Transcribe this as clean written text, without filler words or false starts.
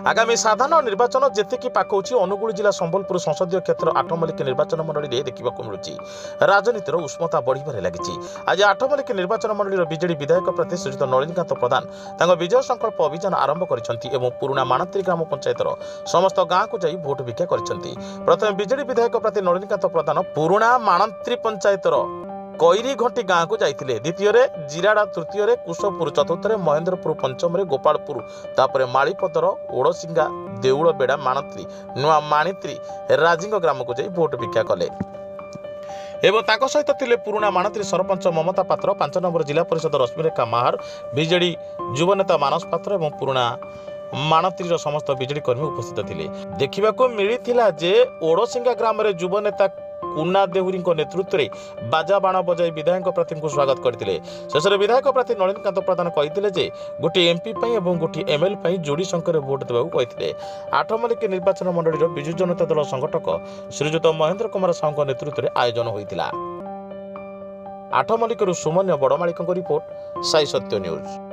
आगामी साधारण निर्वाचन जेतिकी पाखौछि अनुगुल जिला संबलपुर संसदीय क्षेत्र आठमल्लिक निर्वाचन मंडली देखा मिलूँ राजनीतिर उष्मता बढ़िबारे लागिछि। आज आठमल्लिक निर्वाचन मंडलीर बीजेडी विधायक प्रार्थी श्रीजुत नलिनीकांत प्रधान तांको विजय संकल्प अभियान आरंभ करिसेंति एवं पुराना माणत्री ग्राम पंचायतर समस्त गाँ को जाई भोट भिक्षा करिसेंति। प्रथम बीजेडी विधायक प्रार्थी नलिनीकांत प्रधान पुराना माणत्री पंचायतर कैरी घंटी गाँ को जाइए, द्वितीय जिराड़ा, तृतीय कुशपुर, चतुर्थ महेंद्रपुर, पंचम गोपालपुर, तापर मालीपदर, ओडसिंगा, देउलबेड़ा, माणत्री, नुआ माणित्री, राजिंग ग्राम को जाई भोट भिक्षा कले। एवं ताक सहित थिले पुराना माणत्री सरपंच ममता पात्र, 5 नंबर जिला परिषद रश्मिरेखा महार, बीजेडी युवनेता मानस पात्र एवं पुराना माणत्रीर समस्त बीजेडी कर्मी उपस्थित थिले। देखिबाको मिलिथिला जे ओडसिंगा ग्राम रे युवनेता कुन्ना देहुरी नेतृत्व में बाजा बाण बजाई विधायक प्रार्थी को स्वागत करते। शेष में विधायक प्रार्थी नलिनीकांत प्रधान कहते गोटे एमपी और गोटे एमएलए जोड़ी संख्यार भोट देवाई। आठमल्लिक निर्वाचन मंडलीर विजु जनता दल संगठक श्रीजुत महेंद्र कुमार साहू नेतृत्व में आयोजन होता। आठमल्लिक सुमन्य बड़मालिक रिपोर्ट, साई सत्य न्यूज।